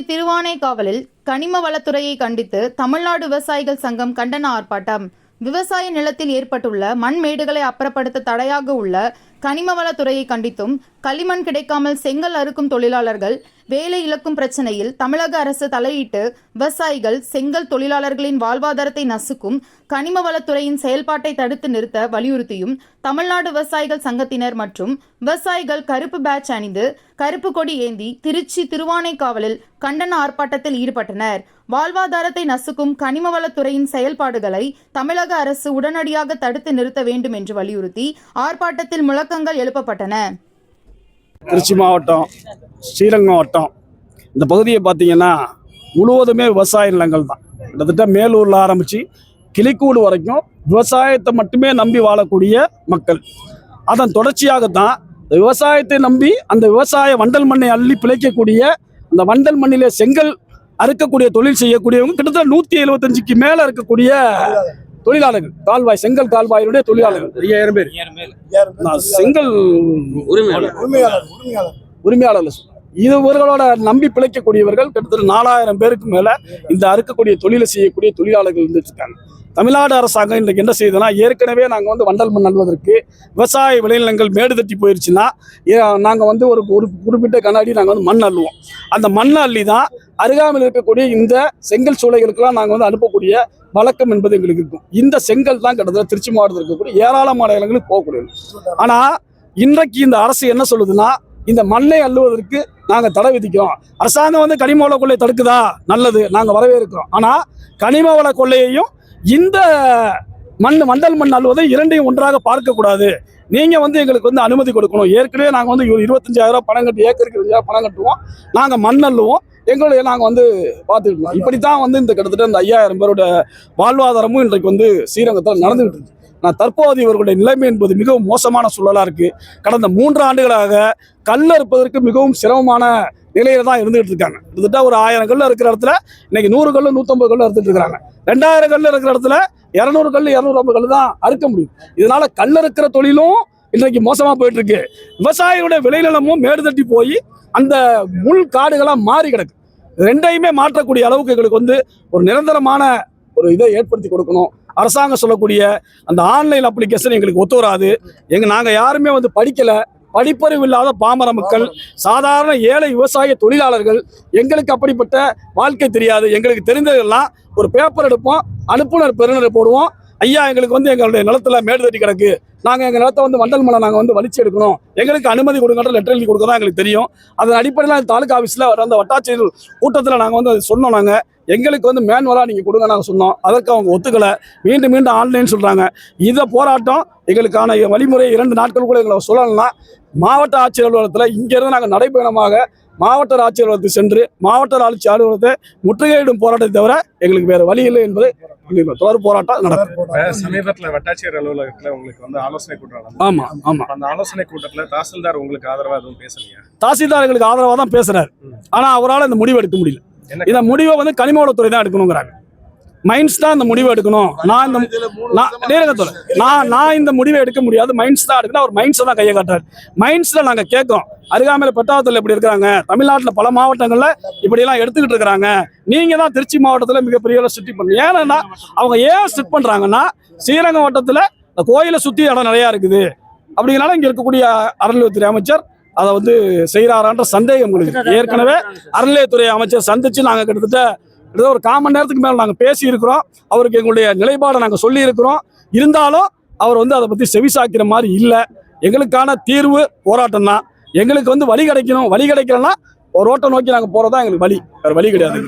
திருவானைக்காவலில் கனிம வளத்துறையை கண்டித்து தமிழ்நாடு விவசாயிகள் சங்கம் கண்டன ஆர்ப்பாட்டம். விவசாய நிலத்தில் ஏற்பட்டுள்ள மண்மேடுகளை அப்புறப்படுத்த தடையாக உள்ள கனிம வளத்துறையை கண்டித்தும் களிமண் கிடைக்காமல் செங்கல் அறுக்கும் தொழிலாளர்கள் வேலை இழக்கும் பிரச்சனையில் தமிழக அரசு தலையிட்டு விவசாயிகள் செங்கல் தொழிலாளர்களின் வாழ்வாதாரத்தை நசுக்கும் கனிம வளத்துறையின் செயல்பாட்டை தடுத்து நிறுத்த வலியுறுத்தியும் தமிழ்நாடு விவசாயிகள் சங்கத்தினர் மற்றும் விவசாயிகள் கருப்பு பேட்ச் அணிந்து கருப்பு கொடி ஏந்தி திருச்சி திருவானைக்காவலில் கண்டன ஆர்ப்பாட்டத்தில் ஈடுபட்டனர். வாழ்வாதாரத்தை நசுக்கும் கனிம வளத்துறையின் செயல்பாடுகளை தமிழக அரசு உடனடியாக தடுத்து நிறுத்த வேண்டும் என்று வலியுறுத்தி ஆர்ப்பாட்டத்தில் முழக்கங்கள் எழுப்பப்பட்டன. திருச்சி மாவட்டம், ஸ்ரீரங்கம் வட்டம் இந்த பகுதியை பார்த்தீங்கன்னா முழுவதுமே விவசாய நிலங்கள் தான். கிட்டத்தட்ட மேலூரில் ஆரம்பித்து கிளிக்கூடு வரைக்கும் விவசாயத்தை மட்டுமே நம்பி வாழக்கூடிய மக்கள். அதன் தொடர்ச்சியாகத்தான் விவசாயத்தை நம்பி அந்த விவசாய வண்டல் மண்ணை அள்ளி பிழைக்கக்கூடிய அந்த வண்டல் மண்ணிலே செங்கல் அறுக்கக்கூடிய தொழில் செய்யக்கூடியவங்க கிட்டத்தட்ட 175க்கு மேலே இருக்கக்கூடிய தொழிலாளர்கள், கால்வாய் செங்கல் கால்வாயினுடைய தொழிலாளர்கள் 5000 பேர். செங்கல் உரிமையாளர்கள் இவர்களோட நம்பி பிழைக்கக்கூடியவர்கள் கிட்டத்தட்ட 4000 பேருக்கு மேல இந்த அறுக்கக்கூடிய தொழிலை செய்யக்கூடிய தொழிலாளர்கள் இருந்துட்டு இருக்காங்க. தமிழ்நாடு அரசாங்கம் இன்றைக்கு என்ன செய்யுதுன்னா, ஏற்கனவே நாங்கள் வந்து வண்டல் மண் அள்ளுவதற்கு விவசாய விளைநிலங்கள் மேடு தட்டி போயிடுச்சுன்னா நாங்கள் ஒரு குறிப்பிட்ட கண்ணாடி நாங்கள் மண் அள்ளுவோம். அந்த மண் அள்ளி தான் அருகாமையில் இருக்கக்கூடிய இந்த செங்கல் சூளைகளுக்கெல்லாம் நாங்கள் அனுப்பக்கூடிய வழக்கம் என்பது எங்களுக்கு இருக்கும். இந்த செங்கல் தான் கிட்டத்தட்ட திருச்சி மாவட்டத்தில் இருக்கக்கூடிய ஏராளமான இடங்களுக்கு போகக்கூடியது. ஆனால் இன்றைக்கு இந்த அரசு என்ன சொல்லுதுன்னா, இந்த மண்ணை அள்ளுவதற்கு நாங்கள் தடை விதிக்கிறோம். அரசாங்கம் கனிம வள கொள்ளையை தடுக்குதா, நல்லது, நாங்கள் வரவேற்கிறோம். ஆனால் கனிம வள கொள்ளையையும் இந்த வண்டல் மண் அள்ளுவதை இரண்டையும் ஒன்றாக பார்க்கக்கூடாது. நீங்கள் எங்களுக்கு அனுமதி கொடுக்கணும். ஏற்கனவே நாங்கள் 25,000 பணம் கட்டி, ஏக்கருக்கு 25,000 பணம் கட்டுவோம். நாங்கள் மண் அள்ளுவோம். எங்களுடைய நாங்கள் பார்த்துக்கிட்டோம். இப்படித்தான் இந்த கிட்டத்தட்ட இந்த 5000 பேரோட வாழ்வாதாரமும் இன்றைக்கு ஸ்ரீரங்கத்தில் நடந்துகிட்டு இருக்கு. நான் தற்போது இவர்களுடைய நிலைமை என்பது மிகவும் மோசமான சூழலாக இருக்குது. கடந்த 3 ஆண்டுகளாக கல் அறுப்பதற்கு மிகவும் சிரமமான நிலையில தான் இருந்துகிட்டு இருக்காங்க. கிட்டத்தட்ட ஒரு 1000 கல் இருக்கிற இடத்துல இன்னைக்கு 100 கல் 150 கல் அறுத்துட்டு இருக்காங்க. 2000 கல் இருக்கிற இடத்துல 200 கல் 250 கல் தான் அறுக்க முடியும். இதனால கல் இருக்கிற தொழிலும் இன்றைக்கு மோசமாக போயிட்டு இருக்கு. விவசாயிகளுடைய விளைநிலமும் மேடு தட்டி போய் அந்த முள் காடுகளாக மாறி கிடக்கு. ரெண்டையுமே மாற்றக்கூடிய அளவுக்கு எங்களுக்கு ஒரு நிரந்தரமான ஒரு இதை ஏற்படுத்தி கொடுக்கணும். அரசாங்கம் சொல்லக்கூடிய அந்த ஆன்லைன் அப்ளிகேஷன் எங்களுக்கு ஒத்து வராது. நாங்கள் யாருமே படிக்கலை, படிப்பறிவு இல்லாத பாமர மக்கள், சாதாரண ஏழை விவசாய தொழிலாளர்கள். எங்களுக்கு அப்படிப்பட்ட வாழ்க்கை தெரியாது. எங்களுக்கு தெரிந்ததெல்லாம் ஒரு பேப்பர் எடுப்போம், அனுப்புனர் பெறுநரை போடுவோம். ஐயா, எங்களுக்கு எங்களுடைய நிலத்துல மேடு தட்டி கிடக்கு, நாங்கள் எங்கள் நிலத்தை வண்டல் மலை நாங்கள் வலிச்சு எடுக்கணும், எங்களுக்கு அனுமதி கொடுங்கன்ற லெட்டர் எழுதி கொடுக்க தான் எங்களுக்கு தெரியும். அதன் அடிப்படையில் தாலுகா ஆஃபீஸில் அந்த வட்டாட்சியர் கூட்டத்தில் நாங்கள் சொன்னோம். நாங்கள் எங்களுக்கு மேனுவலாக நீங்கள் கொடுங்க நாங்கள் சொன்னோம். அதற்கு அவங்க ஒத்துக்கலை. மீண்டும் மீண்டும் ஆன்லைன் சொல்கிறாங்க. இதை போராட்டம் எங்களுக்கான வழிமுறை 2 நாட்கள் கூட எங்களை சொல்லலைன்னா மாவட்ட ஆட்சியர் அலுவலகத்தில் இங்கேருந்து நாங்கள் நடைபயணமாக மாவட்ட ஆட்சியர் அலுவலகத்துக்கு சென்று மாவட்ட ஆட்சி அலுவலகத்தை முற்றுகையிடும் போராட்டத்தை தவிர எங்களுக்கு வேறு வழி இல்லை என்பது தொடர் போராட்டம் நடக்கும். சமீபத்தில் வட்டாட்சியர் அலுவலகத்தில் உங்களுக்கு ஆலோசனை கூட்டம். ஆமா ஆமா. அந்த ஆலோசனை கூட்டத்தில் தாசில்தார் உங்களுக்கு ஆதரவா எதுவும் பேசலையா? தாசில்தார் எங்களுக்கு ஆதரவாக தான் பேசுறாரு. ஆனால் அவரால் இந்த முடிவு எடுக்க முடியல. இந்த முடிவை கனிம வளத்துறை தான் எடுக்கணுங்கிறாங்க. மைன்ஸ் தான் இந்த முடிவை எடுக்கணும். நான் இந்த முடிவை எடுக்க முடியாது, மைன்ஸ் தான் எடுக்கணும். அவர் மைன்ஸை தான் கையை காட்டுறாரு. மைன்ஸ்ல நாங்கள் கேட்கிறோம், அருகாமையில் பெட்டாவத்தில் இப்படி இருக்கிறாங்க, தமிழ்நாட்டில் பல மாவட்டங்களில் இப்படியெல்லாம் எடுத்துக்கிட்டு இருக்கிறாங்க, நீங்க தான் திருச்சி மாவட்டத்தில் மிகப்பெரிய ஸ்ட்ரிக்ட் பண்ணுங்க. ஏன்னா அவங்க ஏன் ஸ்ட்ரிக்ட் பண்றாங்கன்னா, ஸ்ரீரங்கம் வட்டத்தில் கோயிலை சுற்றி இடம் நிறையா இருக்குது. அப்படிங்கிறனால இங்கே இருக்கக்கூடிய அறநிலையத்துறை அமைச்சர் அதை செய்கிறாரான்ற சந்தேகம் உங்களுக்கு. ஏற்கனவே அறநிலையத்துறை அமைச்சர் சந்திச்சு நாங்கள் கிட்டத்தட்ட ஒரு 1/4 மணி நேரத்துக்கு மேலே நாங்கள் பேசி இருக்கிறோம். அவருக்கு எங்களுடைய நிலைப்பாடை நாங்கள் சொல்லி இருக்கிறோம். இருந்தாலும் அவர் அதை பற்றி செவிசாக்கிற மாதிரி இல்லை. எங்களுக்கான தீர்வு போராட்டம் தான். எங்களுக்கு வழி கிடைக்கணும். வழி கிடைக்கலன்னா ஒரு ரோட்டை நோக்கி நாங்கள் போகிறதா எங்களுக்கு வழி, வேறு வழி கிடையாது.